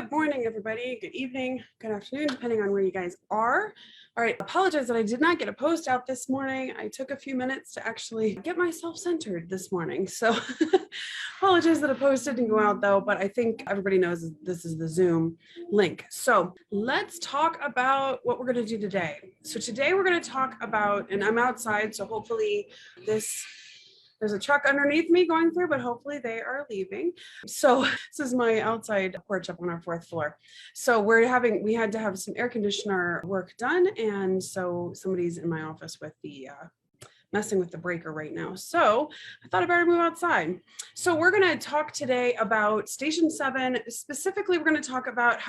Good morning, everybody. Good evening, good afternoon, depending on where you guys are. All right, apologize that I did not get a post out this morning. I took a few minutes to actually get myself centered this morning. So apologize that a post didn't go out though, but I think everybody knows this is the Zoom link. So let's talk about what we're going to do today. So today we're going to talk about, and I'm outside, so hopefully there's a truck underneath me going through, but hopefully they are leaving. So this is my outside porch up on our 4th floor. So we had to have some air conditioner work done. And so somebody's in my office with the, messing with the breaker right now. So I thought I better move outside. So we're going to talk today about Station 7. Specifically, we're going to talk about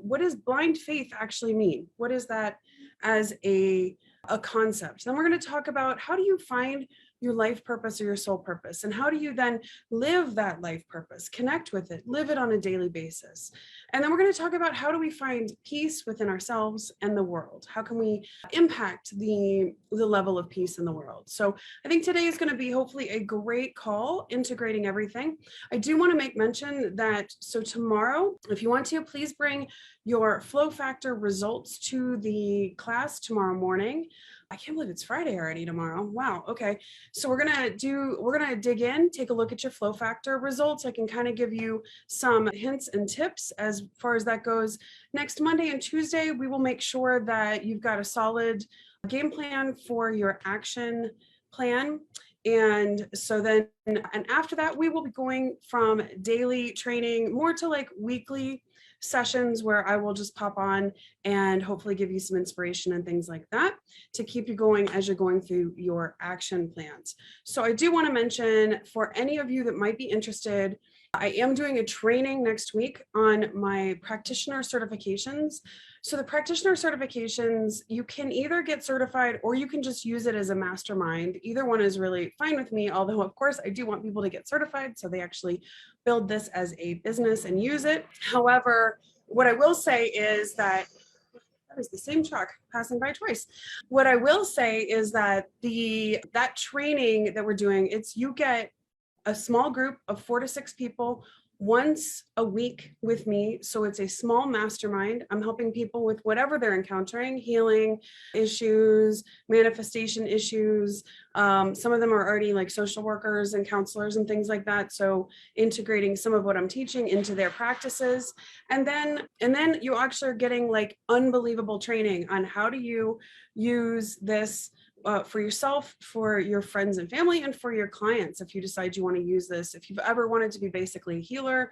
what does blind faith actually mean? What is that as a concept? Then we're going to talk about how do you find your life purpose or your soul purpose, and how do you then live that life purpose, connect with it, live it on a daily basis. And then we're going to talk about how do we find peace within ourselves and the world? How can we impact the level of peace in the world? So I think today is going to be hopefully a great call, integrating everything. I do want to make mention that, so tomorrow, if you want to, please bring your flow factor results to the class tomorrow morning. I can't believe it's Friday already tomorrow. Wow. Okay. So we're going to dig in, take a look at your flow factor results. I can kind of give you some hints and tips as far as that goes. Next Monday and Tuesday, we will make sure that you've got a solid game plan for your action plan. And so then, and after that, we will be going from daily training more to like weekly sessions where I will just pop on and hopefully give you some inspiration and things like that to keep you going as you're going through your action plans. So I do want to mention, for any of you that might be interested, I am doing a training next week on my practitioner certifications. So the practitioner certifications, you can either get certified or you can just use it as a mastermind. Either one is really fine with me, although of course I do want people to get certified so they actually build this as a business and use it. However, what I will say is that is the same truck passing by twice. What I will say is that that training that we're doing, you get a small group of 4 to 6 people once a week with me. So it's a small mastermind. I'm helping people with whatever they're encountering, healing issues, manifestation issues. Some of them are already like social workers and counselors and things like that. So integrating some of what I'm teaching into their practices. And then you actually are getting like unbelievable training on how do you use this for yourself, for your friends and family, and for your clients. If you decide you want to use this, if you've ever wanted to be basically a healer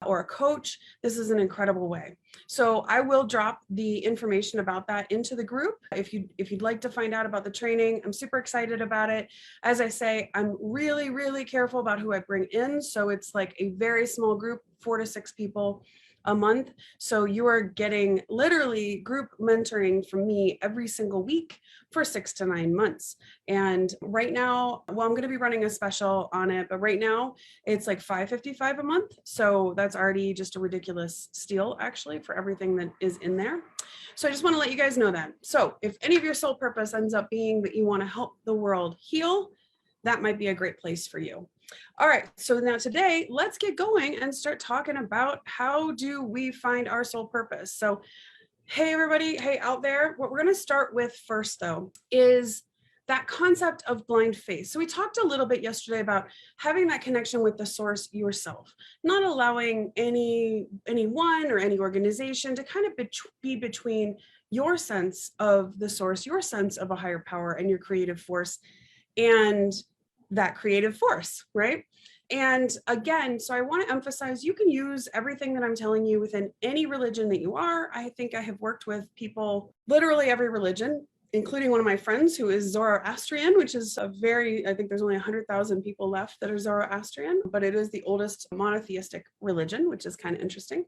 or a coach, this is an incredible way. So I will drop the information about that into the group. If you'd like to find out about the training, I'm super excited about it. As I say, I'm really, really careful about who I bring in. So it's like a very small group, 4 to 6 people a month. So you are getting literally group mentoring from me every single week for 6 to 9 months. And right now, well, I'm going to be running a special on it, but right now it's like $555 a month. So that's already just a ridiculous steal actually for everything that is in there. So I just want to let you guys know that. So if any of your soul purpose ends up being that you want to help the world heal, that might be a great place for you. All right, so now today, let's get going and start talking about how do we find our soul purpose. So, hey everybody, hey out there, what we're going to start with first though is that concept of blind faith. So we talked a little bit yesterday about having that connection with the source yourself, not allowing anyone or any organization to kind of be between your sense of the source, your sense of a higher power and your creative force and that creative force, right? And again, so I want to emphasize you can use everything that I'm telling you within any religion that you are. I think I have worked with people, literally every religion, including one of my friends who is Zoroastrian, which is I think there's only 100,000 people left that are Zoroastrian, but it is the oldest monotheistic religion, which is kind of interesting.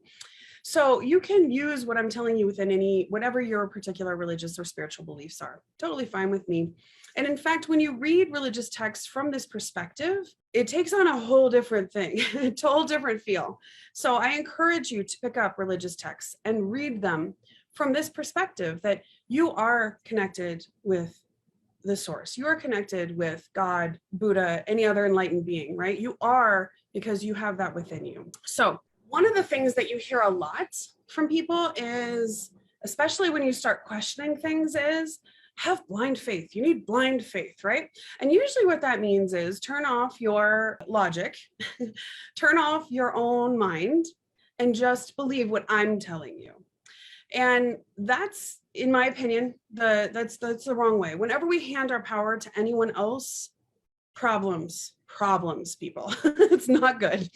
So you can use what I'm telling you within whatever your particular religious or spiritual beliefs are. Totally fine with me. And in fact, when you read religious texts from this perspective, it takes on a whole different thing, a whole different feel. So I encourage you to pick up religious texts and read them from this perspective that you are connected with the source. You are connected with God, Buddha, any other enlightened being, right? You are, because you have that within you. So One of the things that you hear a lot from people is, especially when you start questioning things, is have blind faith. You need blind faith, right? And usually what that means is turn off your logic, turn off your own mind, and just believe what I'm telling you. And that's, in my opinion, that's the wrong way. Whenever we hand our power to anyone else, problems, people. It's not good.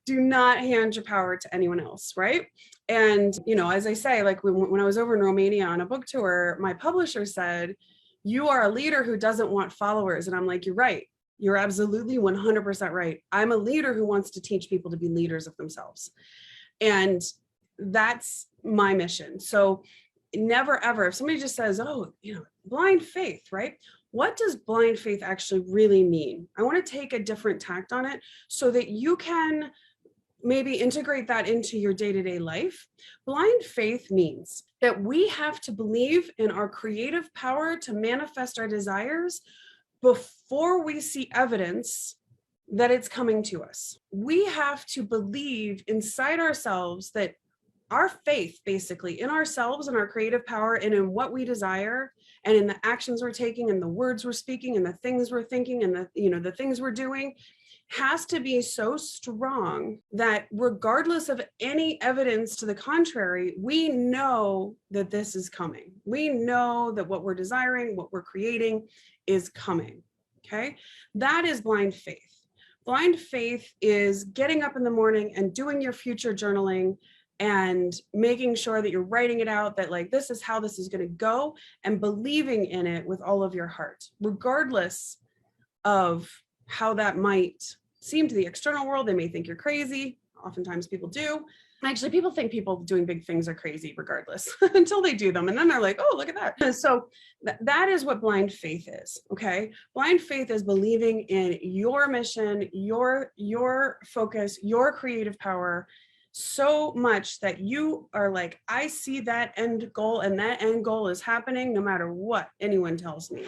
Do not hand your power to anyone else, right? And, you know, as I say, like when I was over in Romania on a book tour, my publisher said, you are a leader who doesn't want followers. And I'm like, you're right. You're absolutely 100% right. I'm a leader who wants to teach people to be leaders of themselves. And that's my mission. So never, ever, if somebody just says, oh, you know, blind faith, right? What does blind faith actually really mean? I want to take a different tact on it so that you can maybe integrate that into your day-to-day life. Blind faith means that we have to believe in our creative power to manifest our desires before we see evidence that it's coming to us. We have to believe inside ourselves that our faith, basically, in ourselves and our creative power and in what we desire and in the actions we're taking and the words we're speaking and the things we're thinking and the things we're doing, has to be so strong that regardless of any evidence to the contrary, we know that this is coming. We know that what we're desiring, what we're creating is coming, okay? That is blind faith. Blind faith is getting up in the morning and doing your future journaling and making sure that you're writing it out, that like, this is how this is going to go, and believing in it with all of your heart, regardless of how that might seem to the external world. They may think you're crazy. Oftentimes people do. Actually, people think people doing big things are crazy regardless until they do them. And then they're like, oh, look at that. So that is what blind faith is. Okay. Blind faith is believing in your mission, your focus, your creative power so much that you are like, I see that end goal, and that end goal is happening no matter what anyone tells me.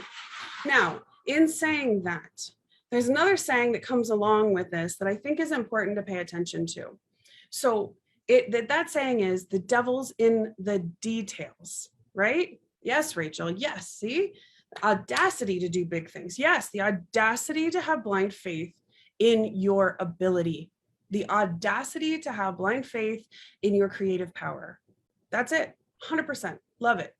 Now, in saying that, there's another saying that comes along with this that I think is important to pay attention to. So that saying is, the devil's in the details, right? Yes, Rachel. Yes. See, the audacity to do big things. Yes, the audacity to have blind faith in your ability. The audacity to have blind faith in your creative power. That's it. 100%. Love it.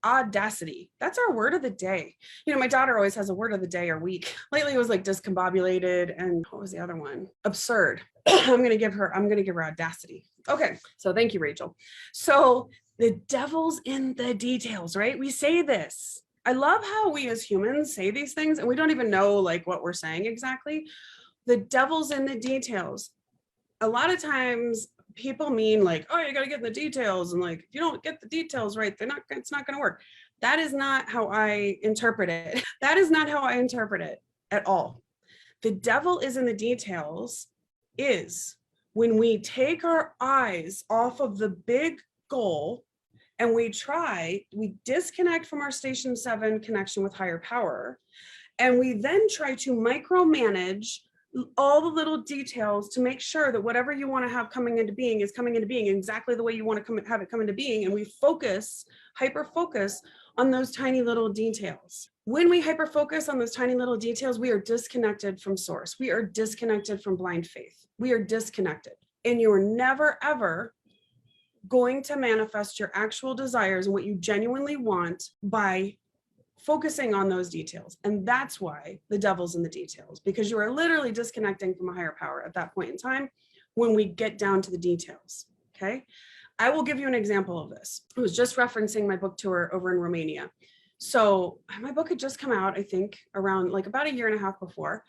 Audacity. That's our word of the day. You know, my daughter always has a word of the day or week. Lately it was like discombobulated, and what was the other one? Absurd. I'm going to give her audacity. Okay. So thank you, Rachel. So the devil's in the details, right? We say this. I love how we as humans say these things and we don't even know like what we're saying exactly. The devil's in the details. A lot of times people mean like, oh, you got to get in the details. And like, if you don't get the details right, it's not going to work. That is not how I interpret it. That is not how I interpret it at all. The devil is in the details is when we take our eyes off of the big goal and we disconnect from our station 7 connection with higher power. And we then try to micromanage all the little details to make sure that whatever you want to have coming into being is coming into being exactly the way you want to have it come into being. And we hyper focus on those tiny little details. When we hyper focus on those tiny little details, we are disconnected from source. We are disconnected from blind faith. We are disconnected. And you're never, ever going to manifest your actual desires and what you genuinely want by focusing on those details. And that's why the devil's in the details, because you are literally disconnecting from a higher power at that point in time when we get down to the details. Okay. I will give you an example of this. I was just referencing my book tour over in Romania. So my book had just come out, I think around like about a year and a half before.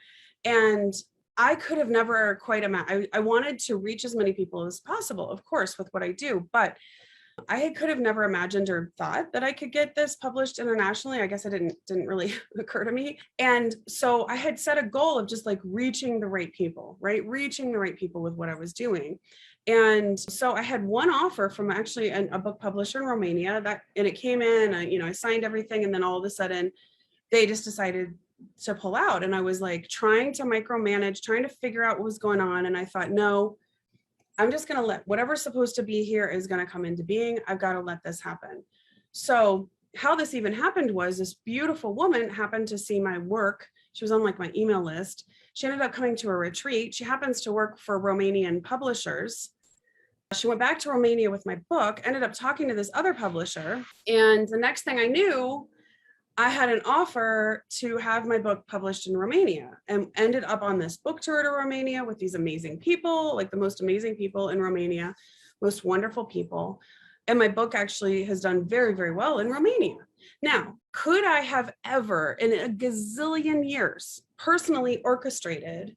And I could have never quite imagined, I wanted to reach as many people as possible, of course, with what I do, but I could have never imagined or thought that I could get this published internationally. I guess it didn't really occur to me. And so I had set a goal of just like reaching the right people, right? Reaching the right people with what I was doing. And so I had one offer from actually a book publisher in Romania and it came in, I signed everything. And then all of a sudden they just decided to pull out. And I was like trying to micromanage, trying to figure out what was going on. And I thought, no, I'm just going to let whatever's supposed to be here is going to come into being. I've got to let this happen. So how this even happened was this beautiful woman happened to see my work. She was on like my email list. She ended up coming to a retreat. She happens to work for Romanian publishers. She went back to Romania with my book, ended up talking to this other publisher. And the next thing I knew, I had an offer to have my book published in Romania, and ended up on this book tour to Romania with these amazing people, like the most amazing people in Romania, most wonderful people. And my book actually has done very, very well in Romania. Now, could I have ever in a gazillion years personally orchestrated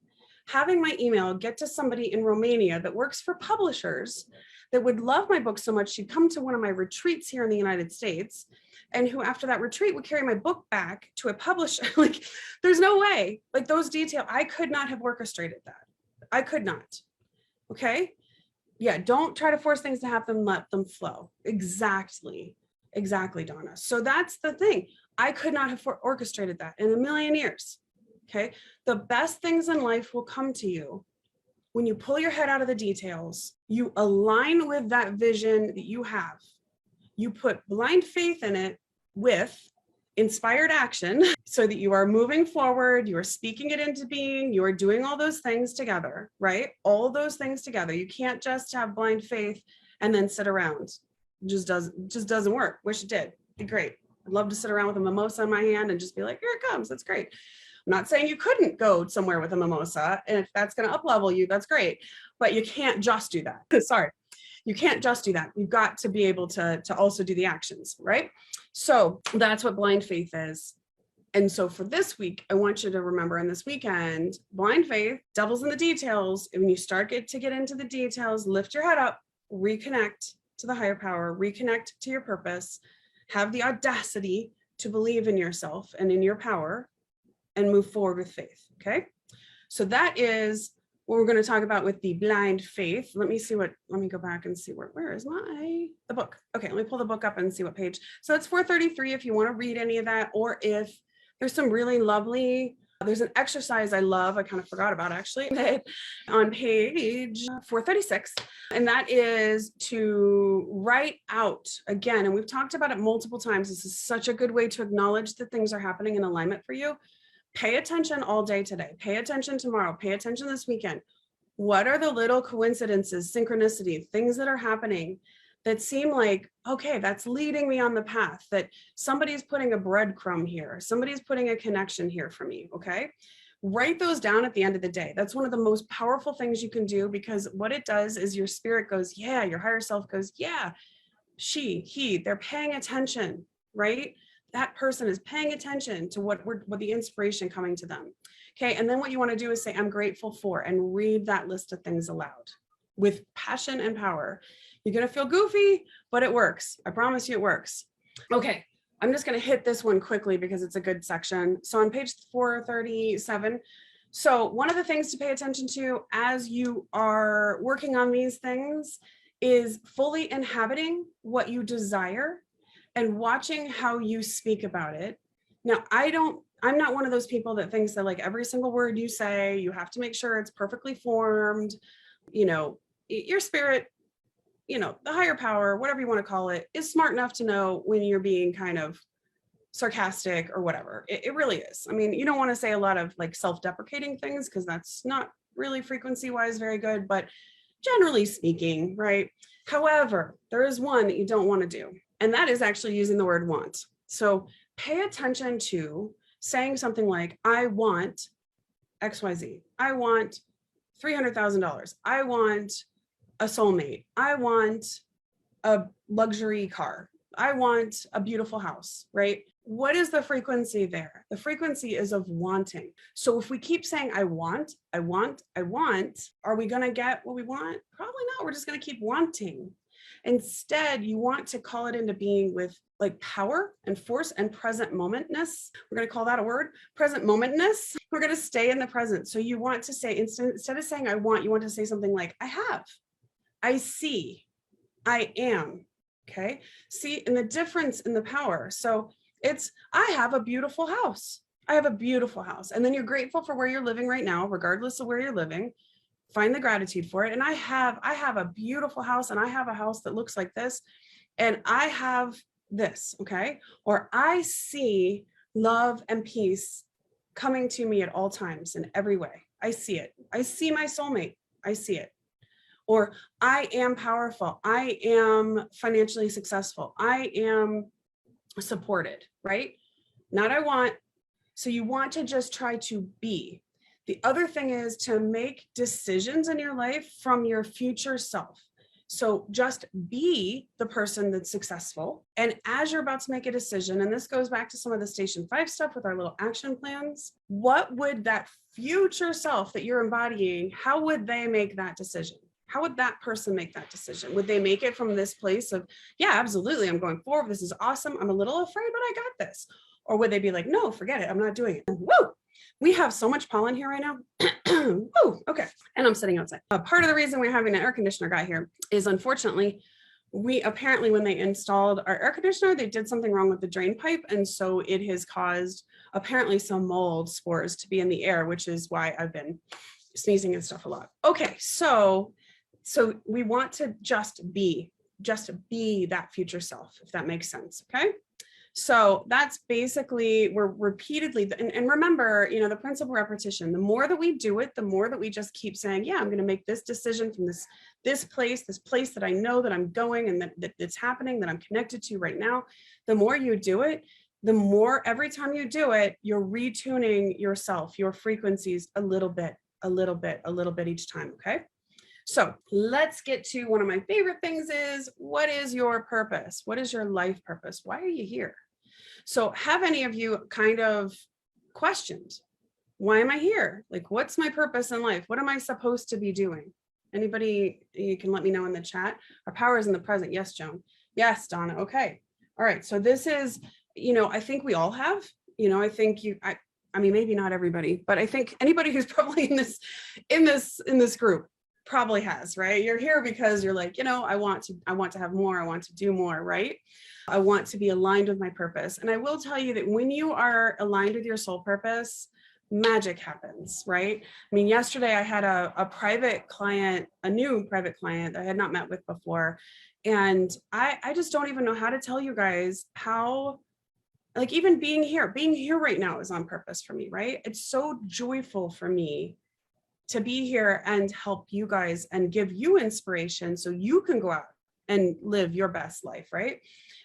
having my email get to somebody in Romania that works for publishers that would love my book so much she'd come to one of my retreats here in the United States, and who after that retreat would carry my book back to a publisher? Like, there's no way. Like, those details, I could not have orchestrated that. I could not. Okay. Yeah, don't try to force things to happen, let them flow. Exactly, Donna. So that's the thing. I could not have orchestrated that in a million years. Okay, the best things in life will come to you when you pull your head out of the details, you align with that vision that you have, you put blind faith in it with inspired action so that you are moving forward, you are speaking it into being, you are doing all those things together, right? All those things together. You can't just have blind faith and then sit around. It just doesn't work. Wish it did. Be great. I'd love to sit around with a mimosa in my hand and just be like, here it comes. That's great. I'm not saying you couldn't go somewhere with a mimosa, and if that's going to up level you, that's great, but you can't just do that. Sorry. You can't just do that. You've got to be able to also do the actions, right? So that's what blind faith is. And so for this week, I want you to remember, in this weekend, blind faith, devil's in the details. And when you start to get into the details, lift your head up, reconnect to the higher power, reconnect to your purpose, have the audacity to believe in yourself and in your power, and move forward with faith. Okay. So that is what we're going to talk about with the blind faith. Let me go back and see where is the book. Okay, let me pull the book up and see what page. So it's 433 if you want to read any of that, or if there's some really lovely, there's an exercise I love, I kind of forgot about actually, on page 436, and that is to write out again, and we've talked about it multiple times. This is such a good way to acknowledge that things are happening in alignment for you. Pay attention all day today. Pay attention tomorrow. Pay attention this weekend. What are the little coincidences, synchronicity, things that are happening that seem like, okay, that's leading me on the path, that somebody's putting a breadcrumb here, somebody's putting a connection here for me, okay? Write those down at the end of the day. That's one of the most powerful things you can do, because what it does is your spirit goes, yeah, your higher self goes, yeah, they're paying attention, right? That person is paying attention to what the inspiration coming to them. Okay. And then what you want to do is say, I'm grateful for, and read that list of things aloud with passion and power. You're going to feel goofy, but it works. I promise you it works. Okay. I'm just going to hit this one quickly because it's a good section. So on page 437, so one of the things to pay attention to as you are working on these things is fully inhabiting what you desire and watching how you speak about it. Now, I'm not one of those people that thinks that like every single word you say, you have to make sure it's perfectly formed. You know, your spirit, you know, the higher power, whatever you want to call it, is smart enough to know when you're being kind of sarcastic or whatever. It really is. I mean, you don't want to say a lot of like self-deprecating things, because that's not really frequency-wise very good, but generally speaking, right? However, there is one that you don't want to do. And that is actually using the word want. So pay attention to saying something like, I want XYZ. I want $300,000. I want a soulmate. I want a luxury car. I want a beautiful house, right? What is the frequency there? The frequency is of wanting. So if we keep saying, I want, are we going to get what we want? Probably not. We're just going to keep wanting. Instead, you want to call it into being with like power and force and present momentness. We're going to call that a word, present momentness. We're going to stay in the present. So you want to say, instead of saying I want, you want to say something like I have, I see, I am. Okay. See, and the difference in the power. So it's, I have a beautiful house. I have a beautiful house. And then you're grateful for where you're living right now, regardless of where you're living. find the gratitude for it. And I have a beautiful house, and I have a house that looks like this, and I have this, okay? Or I see love and peace coming to me at all times in every way. I see it. I see my soulmate. I see it. Or I am powerful. I am financially successful. I am supported, right? Not I want. So you want to just try to be. The other thing is to make decisions in your life from your future self. So just be the person that's successful. And as you're about to make a decision, and this goes back to some of the station 5 stuff with our little action plans, what would that future self that you're embodying, how would they make that decision? How would that person make that decision? Would they make it from this place of, yeah, absolutely, I'm going forward. This is awesome. I'm a little afraid, but I got this. Or would they be like, no, forget it. I'm not doing it. Woo! We have so much pollen here right now. Woo! Okay. And I'm sitting outside. Part of the reason we're having an air conditioner guy here is, unfortunately, we apparently, when they installed our air conditioner, they did something wrong with the drain pipe. And so it has caused apparently some mold spores to be in the air, which is why I've been sneezing and stuff a lot. Okay. So we want to just be that future self, if that makes sense. Okay. So that's basically, we're repeatedly, and remember, the principle repetition, the more that we do it, the more that we just keep saying, yeah, I'm going to make this decision from this place that I know that I'm going and that's happening, that I'm connected to right now. The more you do it, the more, every time you do it, you're retuning yourself, your frequencies a little bit each time. Okay. So let's get to one of my favorite things is, what is your purpose? What is your life purpose? Why are you here? So have any of you kind of questioned, why am I here? Like, what's my purpose in life? What am I supposed to be doing? Anybody, you can let me know in the chat. Our power is in the present. Yes, Joan. Yes, Donna. Okay. All right. So this is, I think we all have, I think I mean, maybe not everybody, but I think anybody who's probably in this group probably has, right? You're here because you're like, I want to have more, I want to do more, right? I want to be aligned with my purpose. And I will tell you that when you are aligned with your soul purpose, magic happens, right? I mean, yesterday I had a private client, a new private client that I had not met with before. And I just don't even know how to tell you guys how, like, even being here right now is on purpose for me, right? It's so joyful for me to be here and help you guys and give you inspiration so you can go out and live your best life, right?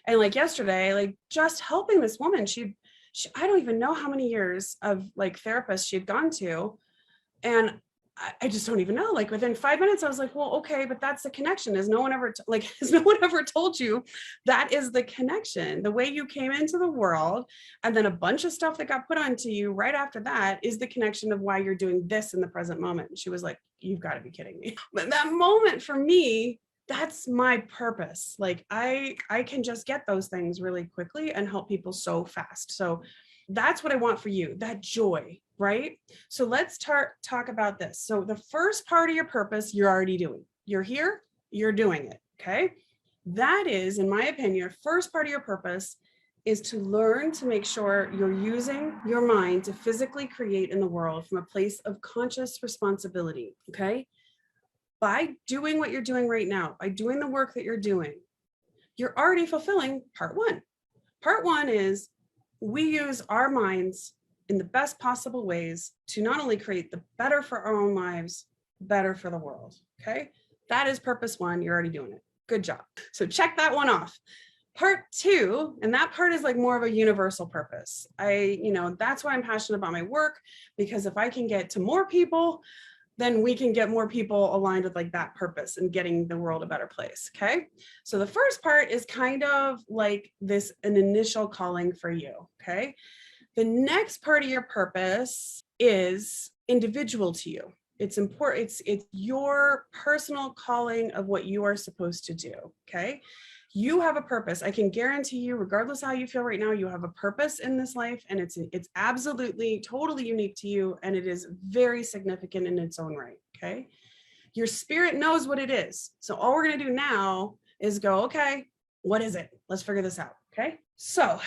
And like yesterday, like just helping this woman, she I don't even know how many years of like therapists she had gone to. And I just don't even know, like within 5 minutes, I was like, well, okay, but that's the connection. Has no one ever told you that is the connection? The way you came into the world, and then a bunch of stuff that got put onto you right after that is the connection of why you're doing this in the present moment. And she was like, you've got to be kidding me. But that moment for me, that's my purpose. Like I can just get those things really quickly and help people so fast. So that's what I want for you, that joy, right? So let's talk about this. So the first part of your purpose, you're already doing. You're here, you're doing it, okay? That is, in my opinion, your first part of your purpose is to learn to make sure you're using your mind to physically create in the world from a place of conscious responsibility, okay? By doing what you're doing right now, by doing the work that you're doing, you're already fulfilling part one. Part one is we use our minds in the best possible ways to not only create the better for our own lives, better for the world, okay? That is purpose one, you're already doing it. Good job. So check that one off. Part two, and that part is like more of a universal purpose. That's why I'm passionate about my work, because if I can get to more people, then we can get more people aligned with like that purpose and getting the world a better place, okay? So the first part is kind of like an initial calling for you, okay? The next part of your purpose is individual to you. It's important, it's your personal calling of what you are supposed to do, okay? You have a purpose. I can guarantee you, regardless of how you feel right now, you have a purpose in this life, and it's absolutely, totally unique to you, and it is very significant in its own right, okay? Your spirit knows what it is. So all we're gonna do now is go, okay, what is it? Let's figure this out, okay? So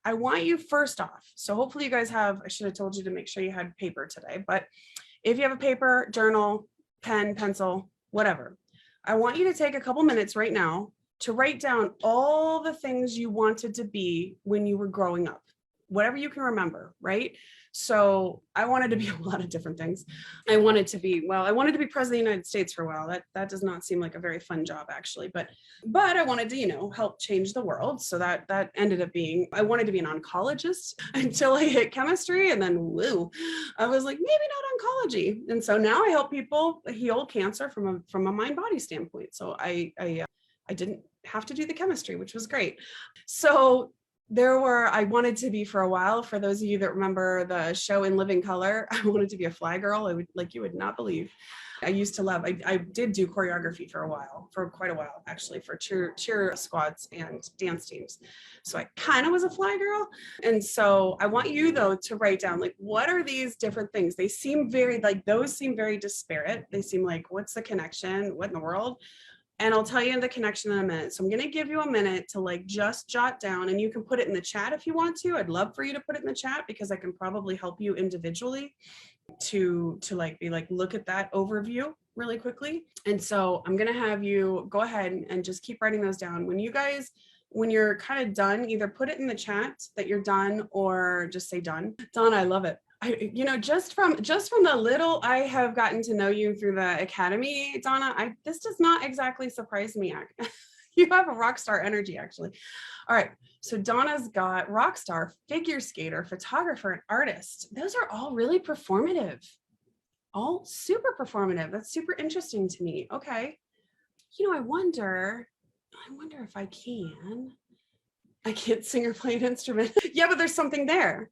I want you first off, so hopefully you guys have, I should have told you to make sure you had paper today, but if you have a paper, journal, pen, pencil, whatever. I want you to take a couple minutes right now to write down all the things you wanted to be when you were growing up, whatever you can remember, right? So I wanted to be a lot of different things. I wanted to be president of the United States for a while. That does not seem like a very fun job, actually, but I wanted to, help change the world. So that ended up being, I wanted to be an oncologist until I hit chemistry, and then I was like, maybe not oncology. And so now I help people heal cancer from a mind body standpoint. So I didn't have to do the chemistry, which was great. So I wanted to be for a while. For those of you that remember the show In Living Color, I wanted to be a fly girl. You would not believe. I used to love, I did do choreography for quite a while, actually, for cheer squads and dance teams. So I kind of was a fly girl. And so I want you, though, to write down, like, what are these different things? They seem those seem very disparate. They seem like, what's the connection? What in the world? And I'll tell you the connection in a minute. So I'm going to give you a minute to just jot down, and you can put it in the chat if you want to. I'd love for you to put it in the chat, because I can probably help you individually to look at that overview really quickly. And so I'm going to have you go ahead and just keep writing those down. When you're kind of done, either put it in the chat that you're done, or just say done. Donna, I love it. Just from the little I have gotten to know you through the academy, Donna, this does not exactly surprise me. You have a rock star energy, actually. All right. So Donna's got rock star, figure skater, photographer, and artist. Those are all really performative, all super performative. That's super interesting to me. Okay. I wonder if I can't sing or play an instrument. Yeah, but there's something there.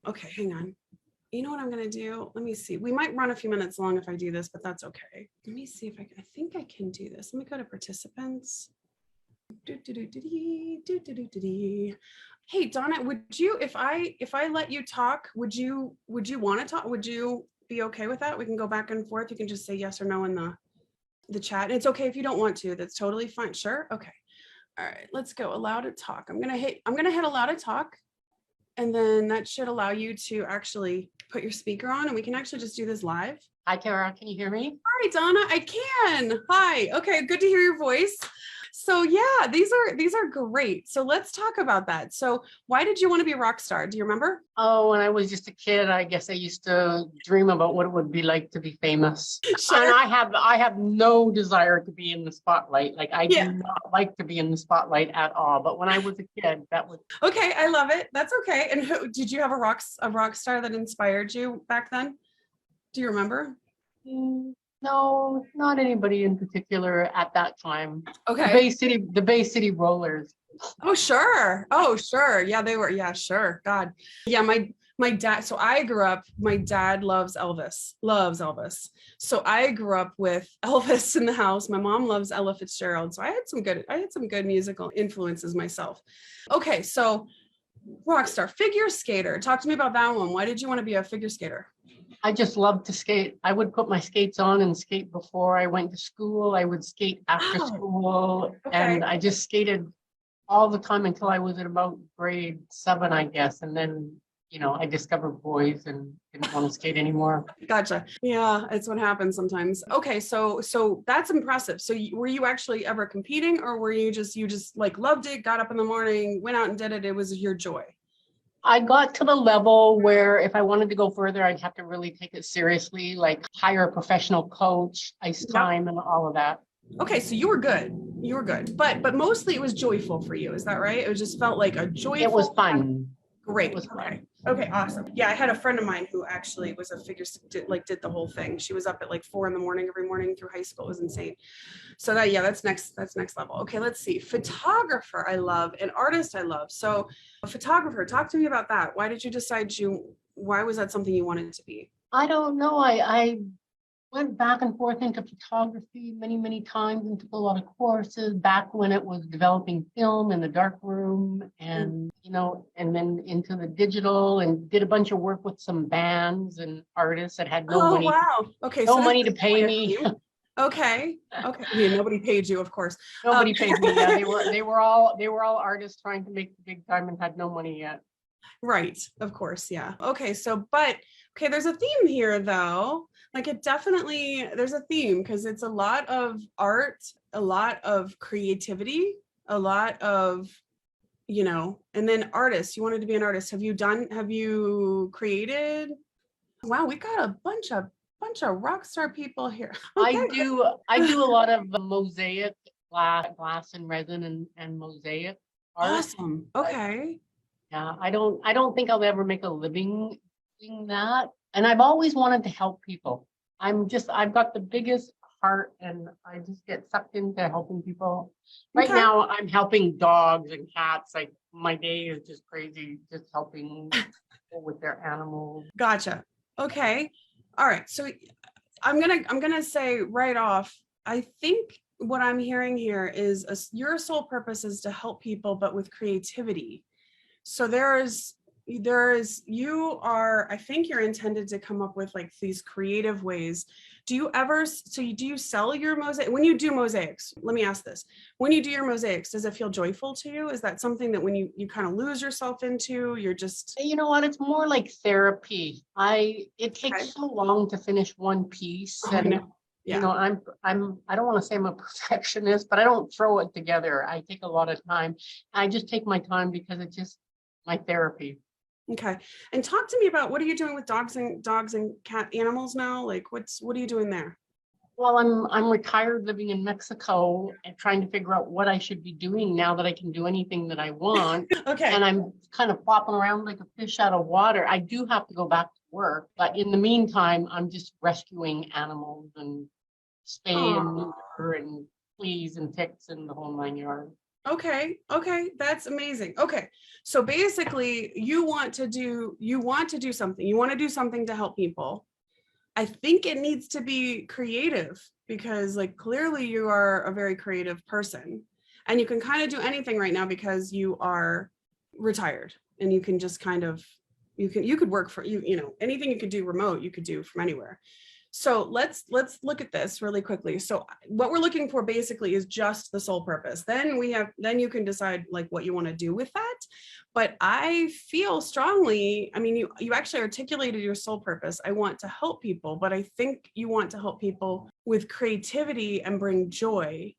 Okay, hang on. You know what I'm going to do? Let me see. We might run a few minutes long if I do this, but that's okay. Let me see if I think I can do this. Let me go to participants. Hey, Donna, would you, if I let you talk, would you want to talk? Would you be okay with that? We can go back and forth. You can just say yes or no in the chat. It's okay if you don't want to. That's totally fine. Sure. Okay. All right, let's go. Allow to talk. I'm gonna hit allow to talk. And then that should allow you to actually put your speaker on, and we can actually just do this live. Hi, Tara. Can you hear me? Hi, Donna. I can. Hi. Okay. Good to hear your voice. So yeah, these are great. So let's talk about that. So why did you want to be a rock star? Do you remember? Oh, when I was just a kid, I guess I used to dream about what it would be like to be famous. Sure. And I have no desire to be in the spotlight. Do not like to be in the spotlight at all. But when I was a kid, that was okay. I love it. That's okay. And did you have a rock star that inspired you back then? Do you remember? No, not anybody in particular at that time. Okay. The Bay City Rollers. Oh, sure. Oh, sure. Yeah, they were. Yeah, sure. God. Yeah, my dad. So I grew up, my dad loves Elvis. So I grew up with Elvis in the house. My mom loves Ella Fitzgerald. So I had some good musical influences myself. Okay, so rock star, figure skater. Talk to me about that one. Why did you want to be a figure skater? I just loved to skate. I would put my skates on and skate before I went to school. I would skate after school. Okay. And I just skated all the time until I was at about grade 7, I guess. And then, I discovered boys and didn't want to skate anymore. Gotcha. Yeah, it's what happens sometimes. Okay, so that's impressive. So were you actually ever competing, or were you just loved it, got up in the morning, went out and did it? It was your joy. I got to the level where if I wanted to go further, I'd have to really take it seriously, like hire a professional coach, ice time, and all of that. Okay, so you were good, but mostly it was joyful for you. Is that right? It just felt like a joyful. It was fun. Great. It was fun. Okay, awesome. Yeah, I had a friend of mine who actually was a figure, did the whole thing. She was up at 4 a.m. every morning through high school. It was insane. So that's next level. Okay, let's see. Photographer, I love, and artist, I love. So a photographer, talk to me about that. Why did you decide why was that something you wanted to be? I don't know. I went back and forth into photography many, many times and took a lot of courses back when it was developing film in the dark room and, and then into the digital, and did a bunch of work with some bands and artists that had no money. Wow. Okay. No money to pay me. Okay. Yeah, nobody paid you, of course. Nobody paid me. Yeah, they were all artists trying to make the big time and had no money yet. Right. Of course. Yeah. Okay. There's a theme here though. Like it definitely, there's a theme because it's a lot of art, a lot of creativity, a lot of, and then artists. You wanted to be an artist. Have you created? Wow, we got a bunch of rock star people here. Okay. I do a lot of mosaic glass and resin and mosaic art. Awesome. But Okay. yeah, I don't think I'll ever make a living doing that. And I've always wanted to help people. I've got the biggest heart and I just get sucked into helping people. Right Okay. now I'm helping dogs and cats. Like my day is just crazy, just helping people with their animals. Gotcha. Okay. All right. So I'm gonna say right off, I think what I'm hearing here is your sole purpose is to help people, but with creativity. So I think you're intended to come up with like these creative ways. Do you sell your mosaic? When you do mosaics, let me ask this. When you do your mosaics, does it feel joyful to you? Is that something that when you kind of lose yourself into, you're just, You know what? It's more like therapy. It okay. takes so long to finish one piece, Oh, I and know. you Yeah. know, I don't want to say I'm a perfectionist, but I don't throw it together. I take a lot of time. I just take my time because it's just my therapy. Okay. And talk to me about what are you doing with dogs and cat animals now? Like what are you doing there? Well, I'm retired living in Mexico and trying to figure out what I should be doing now that I can do anything that I want. Okay. And I'm kind of flopping around like a fish out of water. I do have to go back to work, but in the meantime, I'm just rescuing animals and spay and Aw. neuter and fleas and ticks and the whole 9 yards. Okay. Okay. That's amazing. Okay. So basically you want to do something. You want to do something to help people. I think it needs to be creative because like clearly you are a very creative person and you can kind of do anything right now because you are retired and you can just kind of you could work for anything you could do remote you could do from anywhere. So let's look at this really quickly. So what we're looking for basically is just the sole purpose. Then you can decide like what you want to do with that. But I feel strongly, I mean, you actually articulated your sole purpose. I want to help people, but I think you want to help people with creativity and bring joy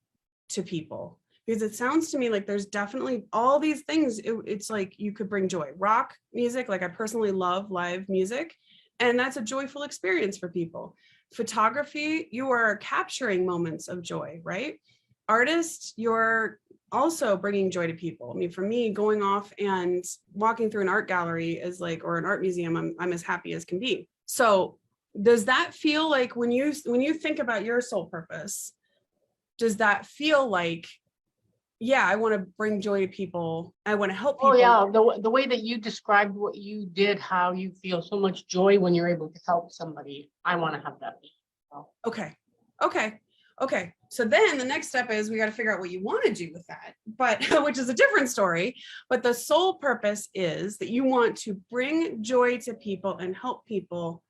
to people. Because it sounds to me like there's definitely all these things. It's like you could bring joy. Rock music, like I personally love live music. And that's a joyful experience for people. Photography, you are capturing moments of joy, right? Artists, you're also bringing joy to people. I mean, for me, going off and walking through an art gallery is like, or an art museum, I'm as happy as can be. So does that feel like when you think about your sole purpose, does that feel like, yeah, I want to bring joy to people. I want to help people. Oh yeah, the way that you described what you did, how you feel so much joy when you're able to help somebody. I want to have that. Okay. Okay. So then the next step is we got to figure out what you want to do with that, but which is a different story. But the sole purpose is that you want to bring joy to people and help people,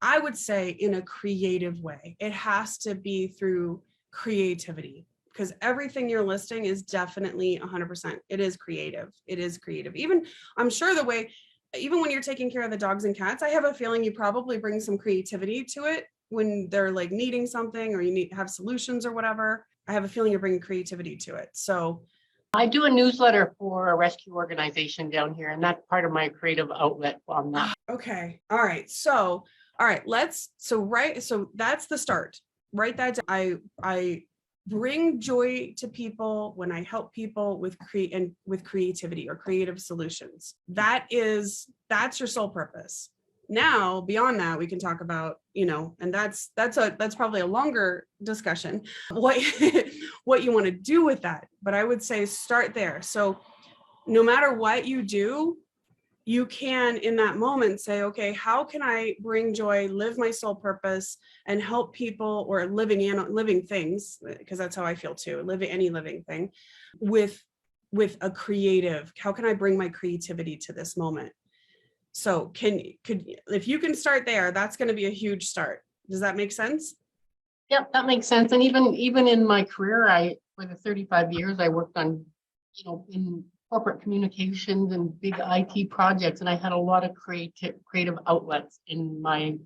I would say, in a creative way. It has to be through creativity because everything you're listing is definitely 100%. It is creative. Even I'm sure even when you're taking care of the dogs and cats, I have a feeling you probably bring some creativity to it when they're like needing something or you have solutions or whatever. I have a feeling you're bringing creativity to it. So I do a newsletter for a rescue organization down here, and that's part of my creative outlet on that. Okay. All right. So that's the start. Write that down. I bring joy to people when I help people with creativity or creative solutions. That's your sole purpose. Now, beyond that, we can talk about, and that's probably a longer discussion, what you want to do with that. But I would say start there. So no matter what you do, you can in that moment say, okay, how can I bring joy, live my sole purpose and help people or living things, because that's how I feel too, any living thing with a creative, how can I bring my creativity to this moment? So if you can start there, that's going to be a huge start. Does that make sense? Yep, that makes sense. And even in my career, for the 35 years I worked on, in corporate communications and big IT projects, and I had a lot of creative outlets in my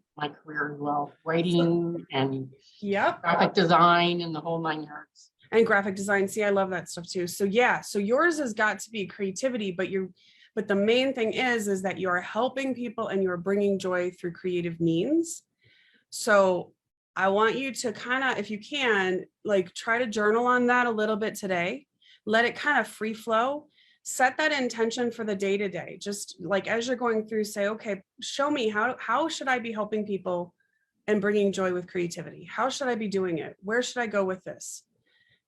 career as well, writing and Yep. graphic design and the whole 9 yards. And graphic design. See, I love that stuff too. So yeah, so yours has got to be creativity, but the main thing is that you're helping people and you're bringing joy through creative means. So I want you to kind of, if you can, like try to journal on that a little bit today. Let it kind of free flow. Set that intention for the day to day. Just like as you're going through, say, okay, show me how should I be helping people and bringing joy with creativity? How should I be doing it? Where should I go with this?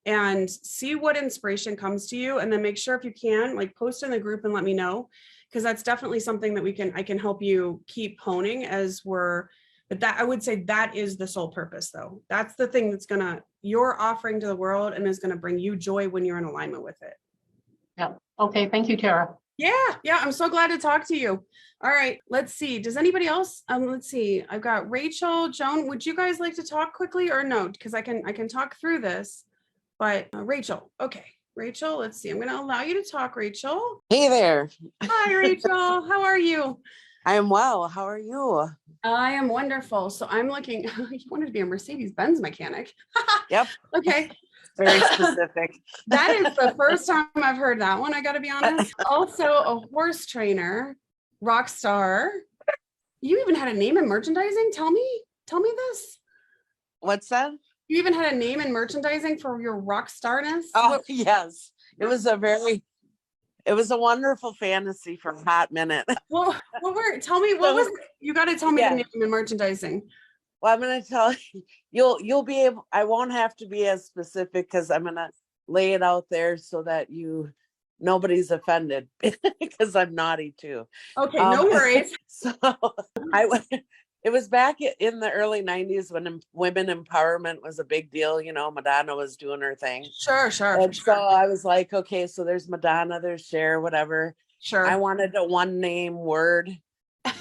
And see what inspiration comes to you. And then make sure if you can, like post in the group and let me know, because that's definitely something that I can help you keep honing but that I would say that is the sole purpose though. That's the thing that's you're offering to the world and is going to bring you joy when you're in alignment with it. Yeah. Okay. Thank you, Tara. Yeah. I'm so glad to talk to you. All right. Let's see. Does anybody else? Let's see. I've got Rachel, Joan. Would you guys like to talk quickly or no? Because I can talk through this. But Rachel, okay. Rachel, let's see. I'm going to allow you to talk, Rachel. Hey there. Hi, Rachel. How are you? I am well. How are you? I am wonderful. So I'm looking, you wanted to be a Mercedes-Benz mechanic. Yep. Okay. Very specific. That is the first time I've heard that one, I got to be honest. Also a horse trainer, rock star. You even had a name in merchandising? Tell me this. What's that? You even had a name in merchandising for your rock starness? Oh, yes. It was a wonderful fantasy for a hot minute. Well, tell me, what was it? You got to tell me the name in merchandising. Well, I'm going to tell you, you'll be able, I won't have to be as specific because I'm going to lay it out there so that nobody's offended because I'm naughty too. Okay, no worries. So it was back in the early 90s when women empowerment was a big deal. Madonna was doing her thing. Sure. And so I was like, okay, so there's Madonna, there's Cher, whatever. Sure. I wanted a one name word,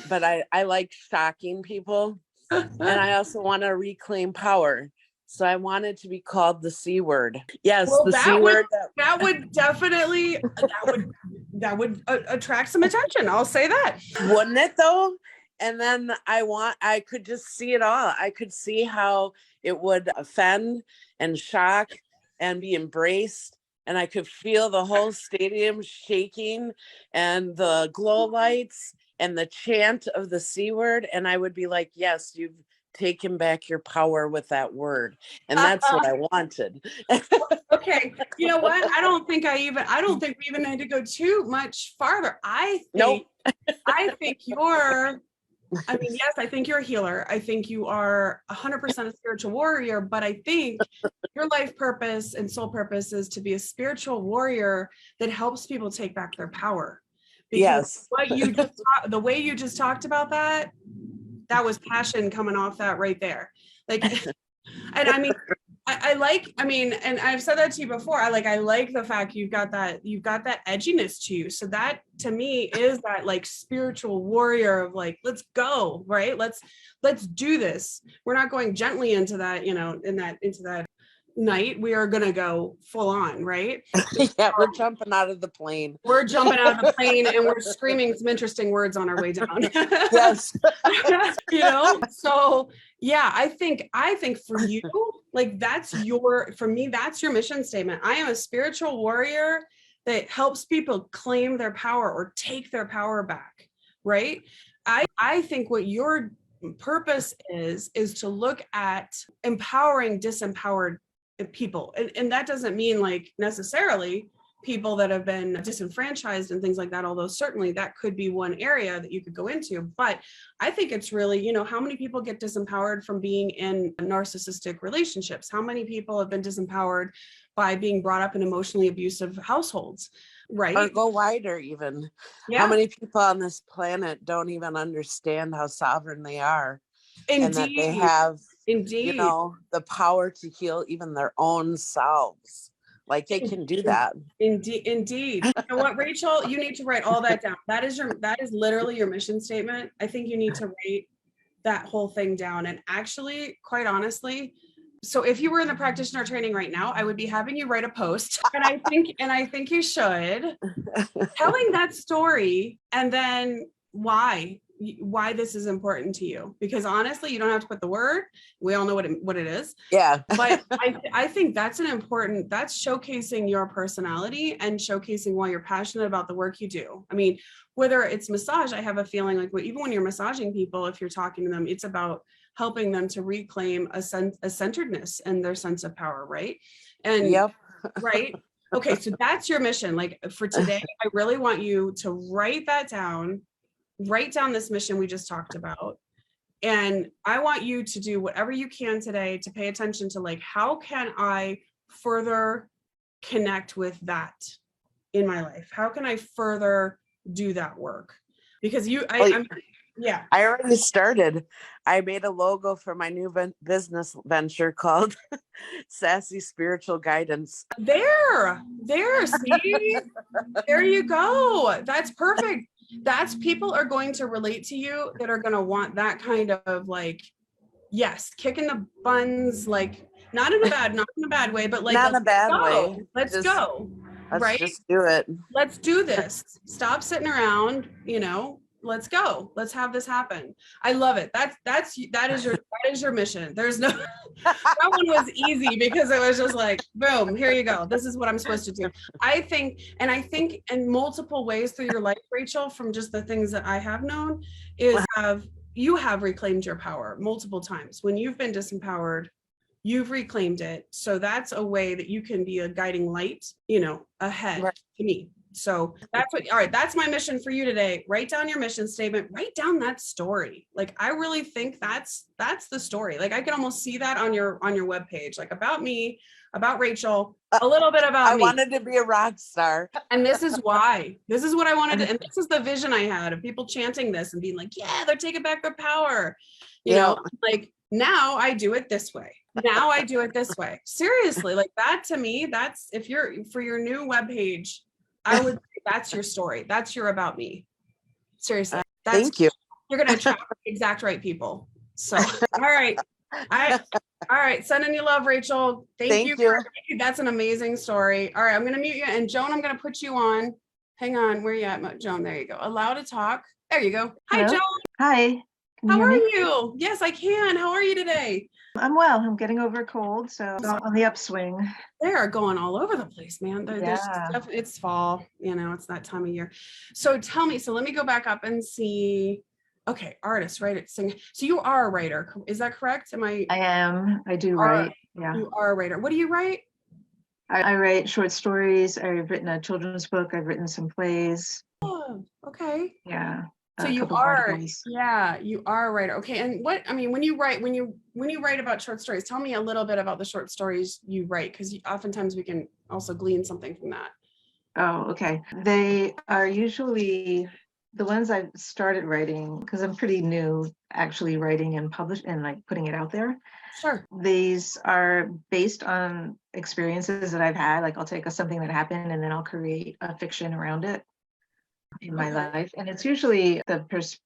but I like shocking people. And I also want to reclaim power. So I wanted to be called the C word. Yes, well, the C word. That would definitely, that would attract some attention. I'll say that. Wouldn't it though? And then I could just see it all. I could see how it would offend and shock and be embraced. And I could feel the whole stadium shaking and the glow lights and the chant of the C word. And I would be like, yes, you've taken back your power with that word. And that's what I wanted. Okay. You know what? I don't think we even need to go too much farther. I think yes, I think you're a healer. I think you are 100% a spiritual warrior, but I think your life purpose and soul purpose is to be a spiritual warrior that helps people take back their power. Because yes. The way you just talked about that was passion coming off that right there. Like, and I mean, and I've said that to you before. I like the fact you've got that edginess to you. So that to me is that like spiritual warrior of like, let's go, right? Let's do this. We're not going gently into that, into that night. We are going to go full on, right? Yeah, we're jumping out of the plane. We're jumping out of the plane and we're screaming some interesting words on our way down. Yes. So yeah, I think for you, like that's your mission statement. I am a spiritual warrior that helps people claim their power or take their power back, right? I think what your purpose is to look at empowering disempowered people. And that doesn't mean like necessarily people that have been disenfranchised and things like that, although certainly that could be one area that you could go into. But I think it's really, how many people get disempowered from being in narcissistic relationships? How many people have been disempowered by being brought up in emotionally abusive households, right? Or go wider even. Yeah. How many people on this planet don't even understand how sovereign they are? Indeed. And that they have, indeed, the power to heal even their own selves. Like they can do that. Indeed. You know what, Rachel, you need to write all that down. That is literally your mission statement. I think you need to write that whole thing down. And actually, quite honestly, So if you were in the practitioner training right now, I would be having you write a post. And I think you should, telling that story, and then why this is important to you. Because honestly, you don't have to put the word. We all know what it is. Yeah. But I think that's that's showcasing your personality and showcasing why you're passionate about the work you do. I mean, whether it's massage, I have a feeling like even when you're massaging people, if you're talking to them, it's about helping them to reclaim a centeredness and their sense of power, right? And Yep. right. Okay, so that's your mission. Like for today, I really want you to write down this mission we just talked about. And I want you to do whatever you can today to pay attention to, like, how can I further connect with that in my life? How can I further do that work? Because yeah. I already started. I made a logo for my new business venture called Sassy Spiritual Guidance. There, see? There you go. That's perfect. That's people are going to relate to you that are going to want that kind of, like, yes, kicking the buns, like not in a bad way, but like not in a bad way. Let's go. Let's right? just do it. Let's do this. Stop sitting around, let's go. Let's have this happen. I love it. That is your mission. There's no that one was easy because it was just like, boom, here you go. This is what I'm supposed to do. I think in multiple ways through your life, Rachel, from just the things that I have known, is you have reclaimed your power multiple times. When you've been disempowered, you've reclaimed it. So that's a way that you can be a guiding light, ahead to me. So all right, that's my mission for you today. Write down your mission statement, write down that story. Like, I really think that's the story. Like, I can almost see that on your webpage, like about me, about Rachel, a little bit about me. I wanted to be a rock star. And this is why. This is what I wanted to, and this is the vision I had of people chanting this and being like, yeah, they're taking back their power. You know, like, now I do it this way. Seriously, like, that to me, that's, if you're for your new webpage, I would say that's your story. That's your about me. Seriously. Thank you. You're going to attract the exact right people. So, all right. All right. Sending you love, Rachel. Thank you. That's an amazing story. All right. I'm going to mute you. And Joan, I'm going to put you on. Hang on. Where are you at, Joan? There you go. Allow to talk. There you go. Hi, Hello? Joan. Hi. How are you? Yes, I can. How are you today? I'm well. I'm getting over a cold, so on the upswing. They are going all over the place, man. It's fall, it's that time of year. So tell me, let me go back up and see. Okay, artist, right? Sing. So you are a writer. Is that correct? I am. I do write. Yeah. You are a writer. What do you write? I write short stories. I've written a children's book. I've written some plays. Oh, okay. Yeah. So you are a writer. Okay. And when you write about short stories, tell me a little bit about the short stories you write, because oftentimes we can also glean something from that. Oh, okay. They are usually the ones I've started writing, because I'm pretty new actually writing and publishing and like putting it out there. Sure. These are based on experiences that I've had. Like, I'll take something that happened and then I'll create a fiction around it in my life. And it's usually this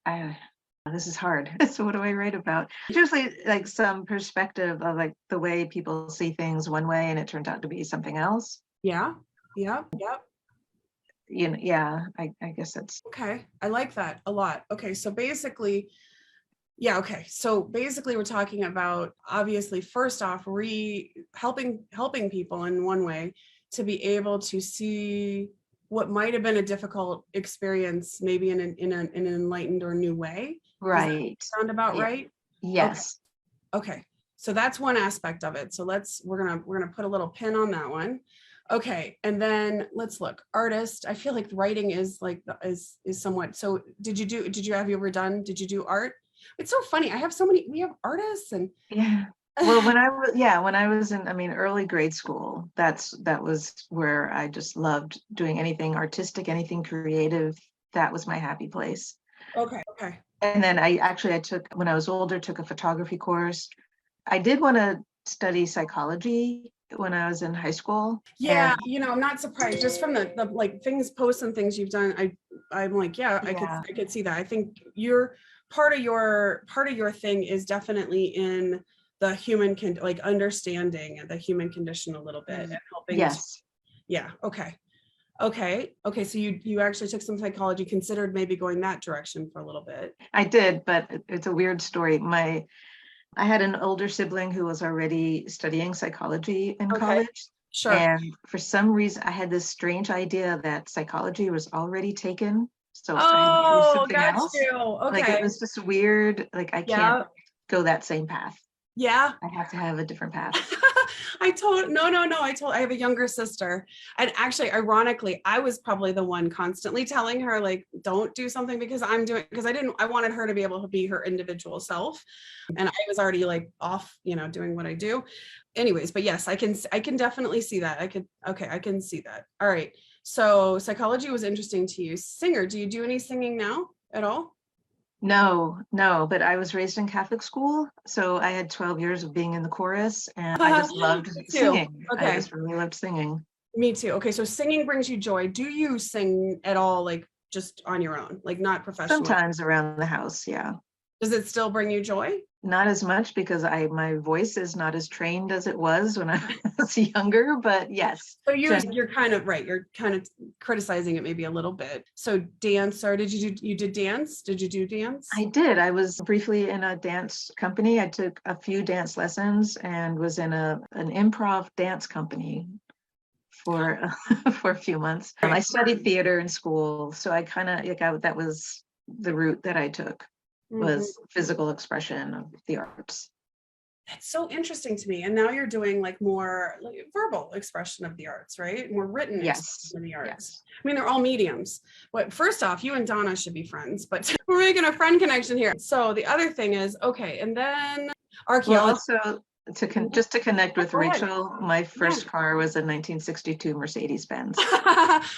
is hard. So what do I write about? It's usually like some perspective of like the way people see things one way and it turned out to be something else. Yeah. Yep. I guess that's okay. I like that a lot. Okay. So basically, we're talking about, obviously, first off, helping people in one way to be able to see what might have been a difficult experience, maybe in an enlightened or new way. Right. Sound about right? Yes. Okay. So that's one aspect of it. So we're gonna put a little pin on that one. Okay. And then let's look. Artist. I feel like writing is somewhat. So did you do art? It's so funny. We have artists and yeah. Well, when I was in, early grade school, that was where I just loved doing anything artistic, anything creative. That was my happy place. Okay. And then when I was older, took a photography course. I did want to study psychology when I was in high school. Yeah. I'm not surprised just from the like posts and things you've done. I'm like, I could see that. I think part of your thing is definitely in the human can like understanding the human condition a little bit and helping. Yes. Yeah. Okay. So you actually took some psychology, considered maybe going that direction for a little bit. I did, but it's a weird story. I had an older sibling who was already studying psychology in college. Sure. And for some reason, I had this strange idea that psychology was already taken. So I had to do something got else. you. Okay. Like it was just weird. Like I can't go that same path. Yeah. I have to have a different path. I have a younger sister. And actually, ironically, I was probably the one constantly telling her, like, don't do something because I wanted her to be able to be her individual self. And I was already like off, doing what I do. Anyways, but yes, I can definitely see that. I can see that. All right. So psychology was interesting to you. Singer, do you do any singing now at all? No, but I was raised in Catholic school. So I had 12 years of being in the chorus and I just loved singing. Okay. I just really loved singing. Me too. Okay. So singing brings you joy. Do you sing at all, like just on your own, like not professionally? Sometimes around the house. Yeah. Does it still bring you joy? Not as much because my voice is not as trained as it was when I was younger, but yes. So you're kind of right. You're kind of criticizing it maybe a little bit. So dance, or you did dance? Did you do dance? I did. I was briefly in a dance company. I took a few dance lessons and was in an improv dance company for for a few months. I studied theater in school, so I kind of that was the route that I took. Was physical expression of the arts. That's so interesting to me. And now you're doing like more like verbal expression of the arts, right? More written expression of the arts. Yes. I mean, they're all mediums. But first off, you and Donna should be friends, but we're making a friend connection here. So the other thing is, okay, and then archaeology. Well, also just to connect with Rachel, my first car was a 1962 Mercedes-Benz.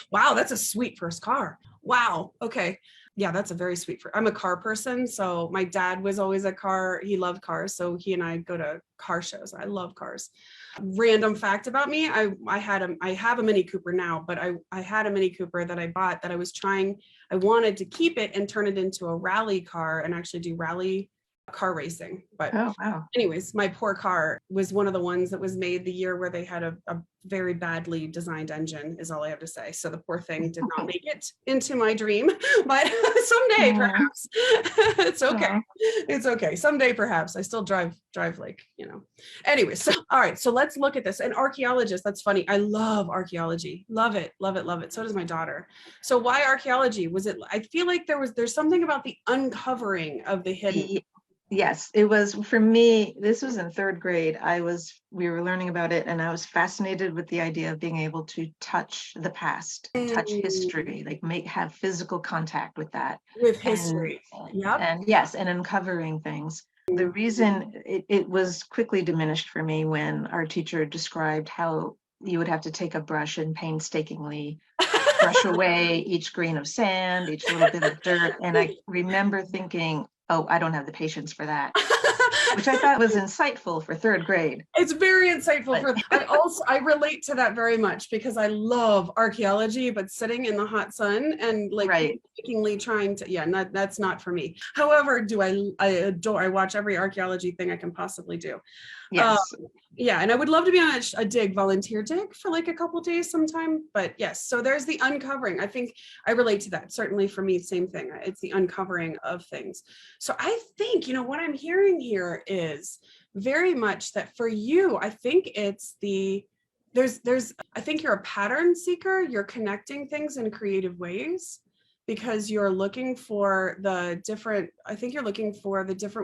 Wow, that's a sweet first car. Wow. Okay. Yeah, that's a very sweet. I'm a car person. So my dad was always he loved cars. So he and I go to car shows. I love cars. Random fact about me. I have a Mini Cooper now, but I had a Mini Cooper that I bought that I wanted to keep it and turn it into a rally car and actually do rally car racing. But anyways, my poor car was one of the ones that was made the year where they had a very badly designed engine, is all I have to say. So the poor thing did not make it into my dream, but someday perhaps. It's okay. It's okay. Someday perhaps. I still drive like, Anyways, so all right, so let's look at this. An archaeologist, that's funny. I love archaeology. Love it. So does my daughter. So why archaeology? I feel like there's something about the uncovering of the hidden. Yes, it was for me. This was in third grade. We were learning about it, and I was fascinated with the idea of being able to touch the past, touch history, like have physical contact with that. With history. And uncovering things. The reason it was quickly diminished for me when our teacher described how you would have to take a brush and painstakingly brush away each grain of sand, each little bit of dirt. And I remember thinking, oh, I don't have the patience for that, which I thought was insightful for third grade. It's very insightful. I relate to that very much because I love archaeology, but sitting in the hot sun and painstakingly trying to, that's not for me. However, I watch every archaeology thing I can possibly do. Yes. And I would love to be on a volunteer dig for like a couple days sometime. But yes, so there's the uncovering. I think I relate to that. Certainly for me, same thing. It's the uncovering of things. So I think, what I'm hearing here is very much that for you, I think it's I think you're a pattern seeker. You're connecting things in creative ways because you're looking for the different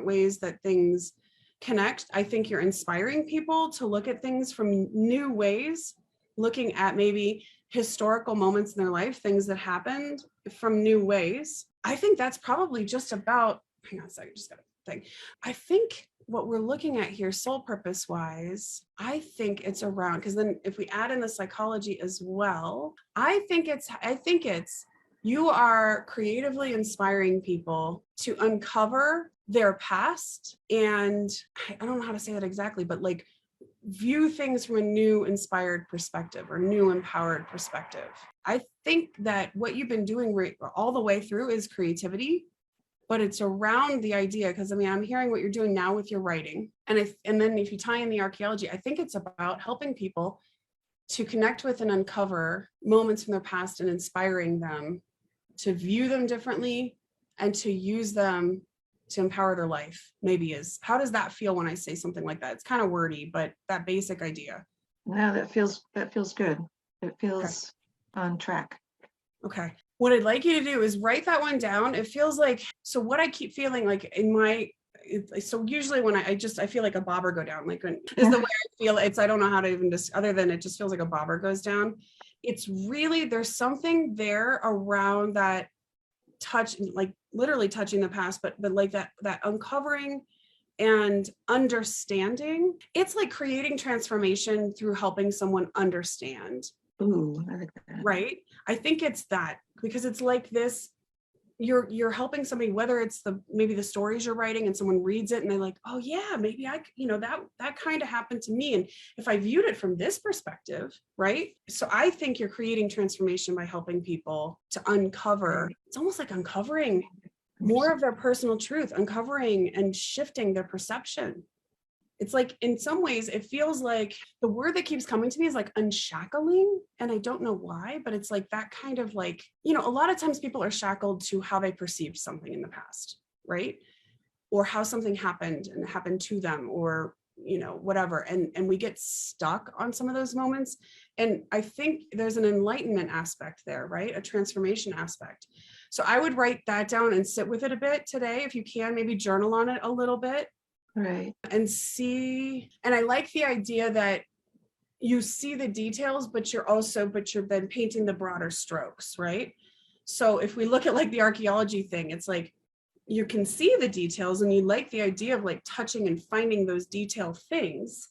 ways that things connect. I think you're inspiring people to look at things from new ways, looking at maybe historical moments in their life, things that happened from new ways. I think that's probably just about, hang on a second, just gotta think. I think what we're looking at here, soul purpose wise, I think it's around, because then if we add in the psychology as well, I think it's you are creatively inspiring people to uncover their past, and I don't know how to say that exactly, but like view things from a new inspired perspective or new empowered perspective. I think that what you've been doing all the way through is creativity. but it's around the idea, because I mean, I'm hearing what you're doing now with your writing. And then if you tie in the archaeology, I think it's about helping people to connect with and uncover moments from their past and inspiring them to view them differently and to use them to empower their life. Maybe is, how does that feel when I say something like that? It's kind of wordy, but that basic idea. No, that feels good. It feels on track. Okay. What I'd like you to do is write that one down. It feels like, so what I keep feeling like in my, so usually when I feel like a bobber go down, like when is the way I feel. It's, I don't know how to even just, other than it just feels like a bobber goes down. It's really, there's something there around that touch, like literally touching the past, but like that uncovering and understanding. It's like creating transformation through helping someone understand. Ooh, I like that. Right? I think it's that, because it's like this, you're helping somebody, whether it's maybe the stories you're writing and someone reads it and they're like, oh yeah, maybe that kind of happened to me. And if I viewed it from this perspective, right? So I think you're creating transformation by helping people to uncover, it's almost like uncovering more of their personal truth, uncovering and shifting their perception. It's like, in some ways, it feels like the word that keeps coming to me is like unshackling. And I don't know why, but it's like that kind of like, a lot of times people are shackled to how they perceived something in the past, right? Or how something happened and happened to them, or, whatever. And we get stuck on some of those moments. And I think there's an enlightenment aspect there, right? A transformation aspect. So I would write that down and sit with it a bit today. If you can, maybe journal on it a little bit. Right. And see, and I like the idea that you see the details, but you're then painting the broader strokes, right? So if we look at like the archaeology thing, it's like you can see the details and you like the idea of like touching and finding those detailed things,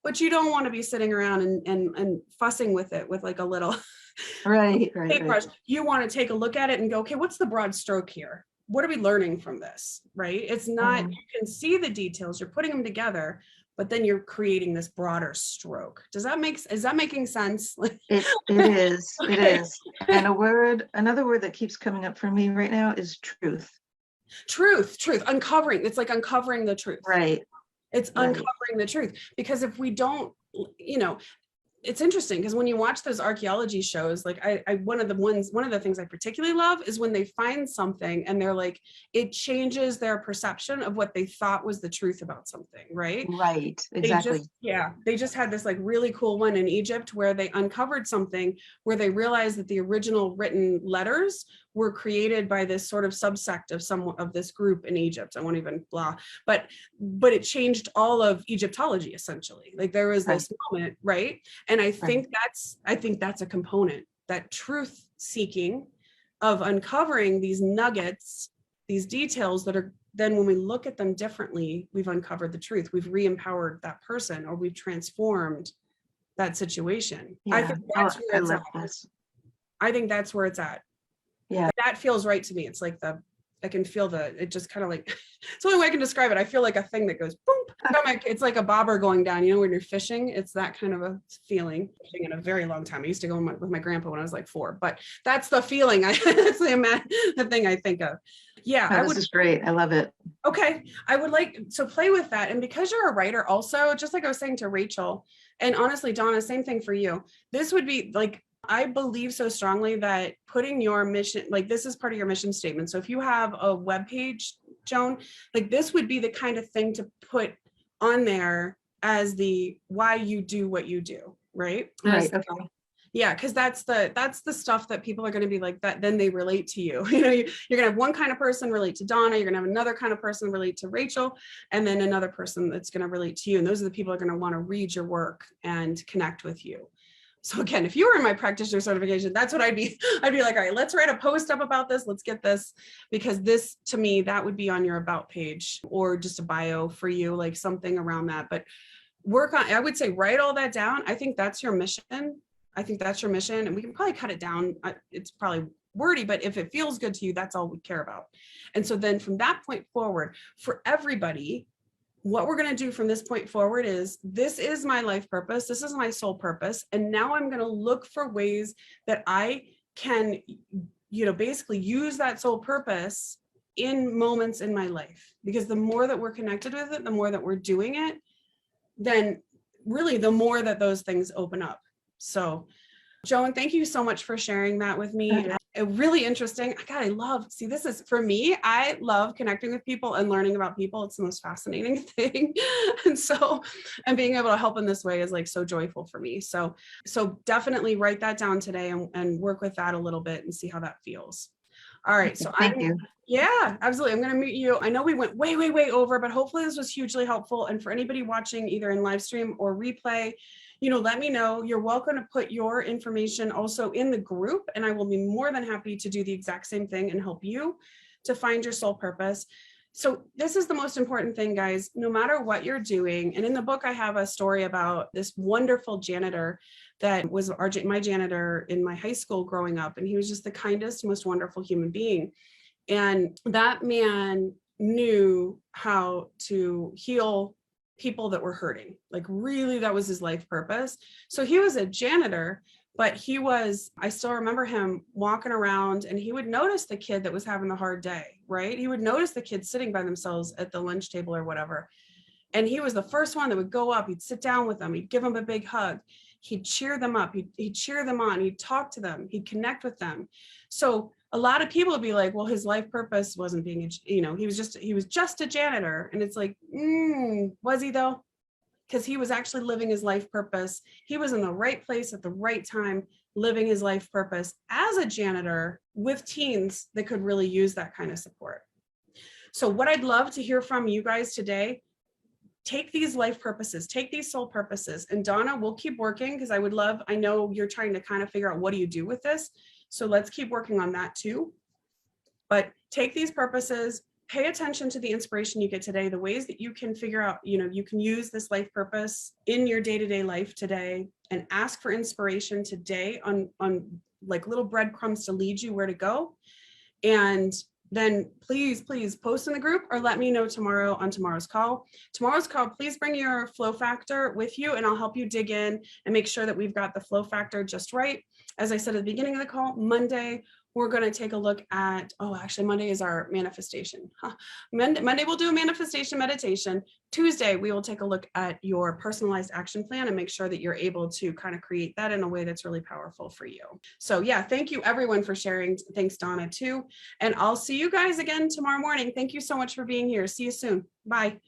but you don't want to be sitting around and fussing with it with like a little paintbrush. You want to take a look at it and go, okay, what's the broad stroke here? What are we learning from this, right? It's not, you can see the details, you're putting them together, but then you're creating this broader stroke. Is that making sense? It is, it is. And another word that keeps coming up for me right now is truth. Truth, uncovering. It's like uncovering the truth. Right. It's uncovering the truth, because if we don't, it's interesting because when you watch those archaeology shows, like one of the things I particularly love is when they find something and they're like, it changes their perception of what they thought was the truth about something, right? Right, exactly. They just had this like really cool one in Egypt where they uncovered something where they realized that the original written letters were created by this sort of subsect of this group in Egypt. I won't even but it changed all of Egyptology essentially. Like there was this moment, right? And I think that's a component, that truth seeking of uncovering these nuggets, these details that are then when we look at them differently, we've uncovered the truth. We've re-empowered that person, or we've transformed that situation. Yeah. I think that's where it's at. I think that's where it's at. Yeah, that feels right to me. It's like I can feel it just kind of like, it's the only way I can describe it. I feel like a thing that goes boom. It's like a bobber going down, when you're fishing, it's that kind of a feeling. Fishing in a very long time. I used to go with my grandpa when I was like 4, but that's the feeling. That's the thing I think of. Yeah. this is great. I love it. Okay. I would like to play with that. And because you're a writer also, just like I was saying to Rachel, and honestly, Donna, same thing for you. This would be like, I believe so strongly that putting your mission, like this is part of your mission statement. So if you have a webpage, Joan, like this would be the kind of thing to put on there as the why you do what you do, right? Right. Okay. Yeah, because that's the stuff that people are going to be like that. Then they relate to you. You're going to have one kind of person relate to Donna. You're going to have another kind of person relate to Rachel, and then another person that's going to relate to you. And those are the people who are going to want to read your work and connect with you. So again, if you were in my practitioner certification, that's what I'd be like, all right, let's write a post up about this. Let's get this, because this, to me, that would be on your about page or just a bio for you, like something around that. But I would say, write all that down. I think that's your mission. And we can probably cut it down. It's probably wordy, but if it feels good to you, that's all we care about. And so then from that point forward, for everybody, what we're going to do from this point forward is, this is my life purpose. This is my soul purpose. And now I'm going to look for ways that I can, basically use that soul purpose in moments in my life, because the more that we're connected with it, the more that we're doing it, then really the more that those things open up. So Joan, thank you so much for sharing that with me. Really interesting. God, I love, see, this is for me, I love connecting with people and learning about people. It's the most fascinating thing. And being able to help in this way is like so joyful for me. So definitely write that down today and work with that a little bit and see how that feels. All right. So Thank you. Yeah, absolutely. I'm going to mute you. I know we went way, way, way over, but hopefully this was hugely helpful. And for anybody watching either in live stream or replay, let me know. You're welcome to put your information also in the group, and I will be more than happy to do the exact same thing and help you to find your soul purpose. So this is the most important thing, guys, no matter what you're doing. And in the book, I have a story about this wonderful janitor that was my janitor in my high school growing up. And he was just the kindest, most wonderful human being. And that man knew how to heal people that were hurting. Like really, that was his life purpose. So he was a janitor, but I still remember him walking around, and he would notice the kid that was having a hard day, right? He would notice the kids sitting by themselves at the lunch table or whatever. And he was the first one that would go up, he'd sit down with them, he'd give them a big hug, he'd cheer them up, he'd cheer them on, he'd talk to them, he'd connect with them. So a lot of people would be like, well, his life purpose wasn't being, he was just a janitor. And it's like, was he though? Because he was actually living his life purpose. He was in the right place at the right time, living his life purpose as a janitor with teens that could really use that kind of support. So what I'd love to hear from you guys today, take these life purposes, take these soul purposes. And Donna, we'll keep working, because I know you're trying to kind of figure out what do you do with this. So let's keep working on that too. But take these purposes, pay attention to the inspiration you get today, the ways that you can figure out, you can use this life purpose in your day-to-day life today, and ask for inspiration today on like little breadcrumbs to lead you where to go. And then please post in the group or let me know tomorrow on tomorrow's call. Tomorrow's call, please bring your flow factor with you, and I'll help you dig in and make sure that we've got the flow factor just right. As I said at the beginning of the call, Monday, we're going to take a look at, Monday is our manifestation. Monday we'll do a manifestation meditation. Tuesday, we will take a look at your personalized action plan and make sure that you're able to kind of create that in a way that's really powerful for you. So yeah, thank you everyone for sharing. Thanks, Donna, too. And I'll see you guys again tomorrow morning. Thank you so much for being here. See you soon. Bye.